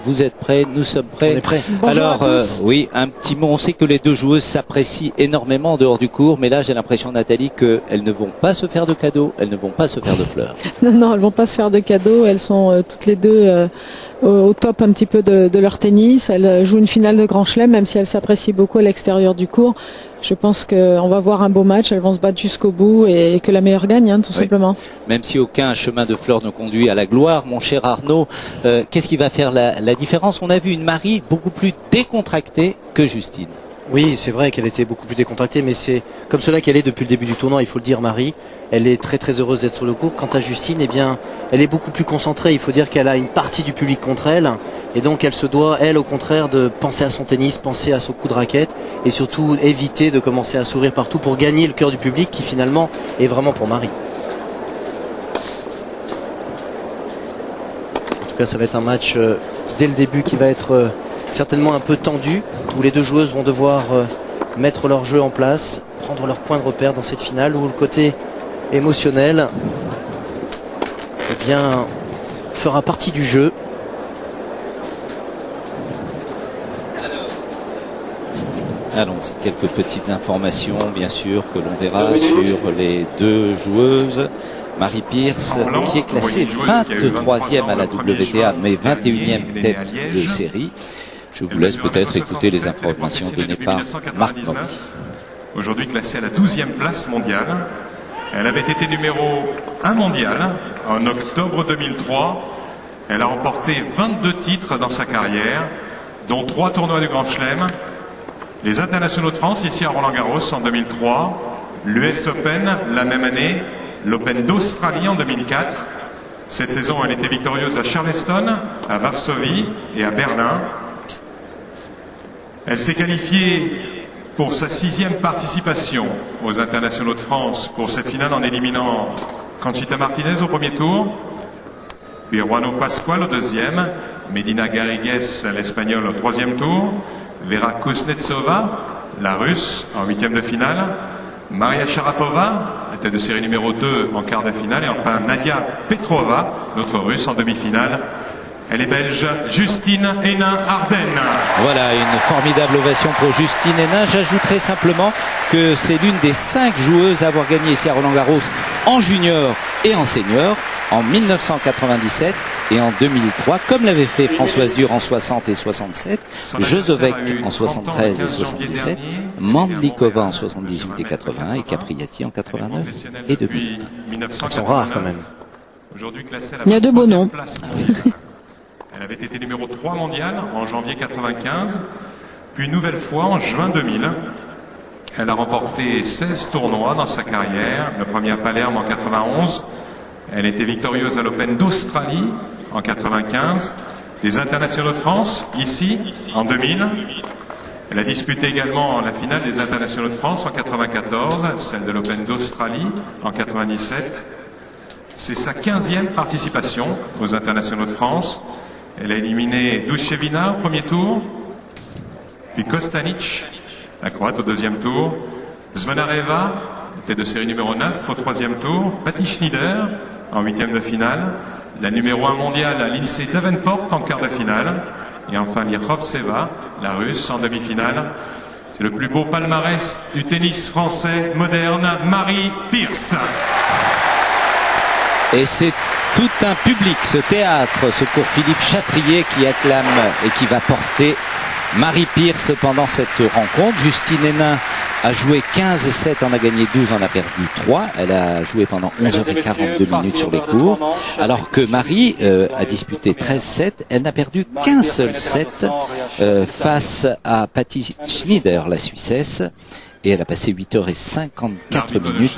vous êtes prêts, nous sommes prêts. On est prêts. Bonjour Alors, à tous. oui, un petit mot. On sait que les deux joueuses s'apprécient énormément en dehors du court, mais là, j'ai l'impression, Nathalie, qu'elles ne vont pas se faire de cadeaux, elles ne vont pas se faire de fleurs. Non, elles vont pas se faire de cadeaux. Elles sont toutes les deux au top un petit peu de leur tennis. Elles jouent une finale de Grand Chelem, même si elles s'apprécient beaucoup à l'extérieur du court. Je pense qu'on va voir un beau match. Elles vont se battre jusqu'au bout et que la meilleure gagne, hein, tout simplement. Même si aucun chemin de fleurs ne conduit à la gloire, mon cher Arnaud, qu'est-ce qui va faire la différence? On a vu une Marie beaucoup plus décontractée que Justine. Oui, c'est vrai qu'elle était beaucoup plus décontractée, mais c'est comme cela qu'elle est depuis le début du tournoi, il faut le dire, Marie. Elle est très très heureuse d'être sur le court. Quant à Justine, eh bien, elle est beaucoup plus concentrée. Il faut dire qu'elle a une partie du public contre elle. Et donc elle se doit, elle, au contraire, de penser à son tennis, penser à son coup de raquette et surtout éviter de commencer à sourire partout pour gagner le cœur du public qui finalement est vraiment pour Marie. En tout cas, ça va être un match dès le début qui va être certainement un peu tendu, où les deux joueuses vont devoir mettre leur jeu en place, prendre leur point de repère dans cette finale, où le côté émotionnel eh bien, fera partie du jeu. Allons-y, quelques petites informations, bien sûr, que l'on verra sur les deux joueuses. Marie Pierce, qui est classée 23e à la WTA, mais 21e tête de série. Je vous laisse peut-être écouter les informations données par Marc Maury. Aujourd'hui classée à la 12e place mondiale. Elle avait été numéro 1 mondial en octobre 2003. Elle a remporté 22 titres dans sa carrière, dont 3 tournois du Grand Chelem, les internationaux de France ici à Roland-Garros en 2003, l'US Open la même année, l'Open d'Australie en 2004. Cette saison, elle était victorieuse à Charleston, à Varsovie et à Berlin. Elle s'est qualifiée pour sa 6e participation aux internationaux de France pour cette finale en éliminant Conchita Martinez au premier tour, puis Juano Pascual au deuxième, Medina Garrigues, l'Espagnol, au troisième tour, Vera Kuznetsova, la Russe, en 8e de finale, Maria Sharapova, tête de série numéro 2 en quart de finale, et enfin Nadia Petrova, notre Russe, en demi-finale. Elle est belge, Justine Henin-Ardenne. Voilà, une formidable ovation pour Justine Henin. J'ajouterai simplement que c'est l'une des 5 joueuses à avoir gagné ici à Roland-Garros en junior et en senior en 1997 et en 2003, comme l'avait fait Françoise Dur en 60 et 67, Jozovec en 73 et 77, Mandlikova en 78 et 80 et Capriati en 89 et 2001. Ils sont rares quand même. Il y a de beaux noms. Elle avait été numéro 3 mondial en janvier 95, puis une nouvelle fois en juin 2000. Elle a remporté 16 tournois dans sa carrière, le premier à Palerme en 91. Elle était victorieuse à l'Open d'Australie en 95, les internationaux de France ici en 2000. Elle a disputé également la finale des internationaux de France en 94, celle de l'Open d'Australie en 97. C'est sa 15e participation aux internationaux de France. Elle a éliminé Dushevina au premier tour, puis Kostanic, la Croate, au deuxième tour, Zvonareva, tête de série numéro 9 au troisième tour, Patti Schneider en 8e de finale, la numéro 1 mondiale Lindsay Davenport en quart de finale, et enfin Lirovtseva, la Russe, en demi-finale. C'est le plus beau palmarès du tennis français moderne, Marie Pierce. Et c'est tout un public, ce théâtre, ce cours Philippe Chatrier qui acclame et qui va porter Marie Pierce pendant cette rencontre. Justine Henin a joué 15-7, en a gagné 12, en a perdu 3. Elle a joué pendant 11h42 minutes sur les cours. Alors que Marie a disputé 13-7. Elle n'a perdu qu'un seul set face à Patti Schneider, la Suissesse. Et elle a passé 8h54 minutes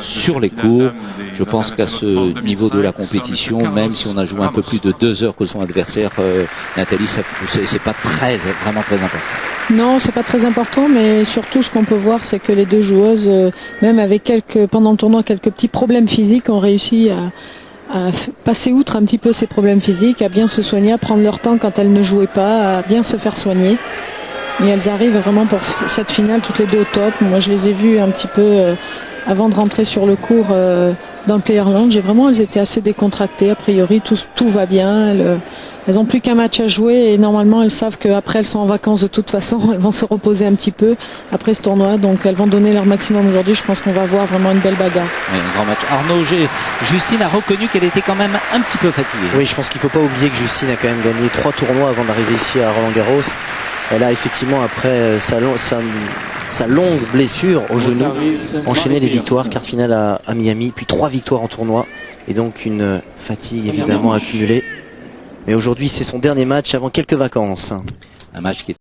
sur les cours. Je pense qu'à ce niveau de la compétition, même si on a joué un peu plus de 2 heures que son adversaire, Nathalie, c'est pas vraiment très important. Non, c'est pas très important, mais surtout ce qu'on peut voir, c'est que les deux joueuses, même avec pendant le tournoi, quelques petits problèmes physiques, ont réussi à passer outre un petit peu ces problèmes physiques, à bien se soigner, à prendre leur temps quand elles ne jouaient pas, à bien se faire soigner. Et elles arrivent vraiment pour cette finale toutes les deux au top. Moi je les ai vues un petit peu avant de rentrer sur le court dans le Player Lounge. Et vraiment, elles étaient assez décontractées. A priori, tout va bien. Elles ont plus qu'un match à jouer et normalement, elles savent qu'après, elles sont en vacances de toute façon. Elles vont se reposer un petit peu après ce tournoi. Donc, elles vont donner leur maximum aujourd'hui. Je pense qu'on va avoir vraiment une belle bagarre. Oui, un grand match. Arnaud, Justine a reconnu qu'elle était quand même un petit peu fatiguée. Oui, je pense qu'il ne faut pas oublier que Justine a quand même gagné 3 tournois avant d'arriver ici à Roland-Garros. Elle a effectivement, après sa longue blessure au genou, enchaîné les victoires, quart finale à Miami, puis 3 victoires en tournoi. Et donc une fatigue évidemment accumulée. Mais aujourd'hui, c'est son dernier match avant quelques vacances. Un match qui est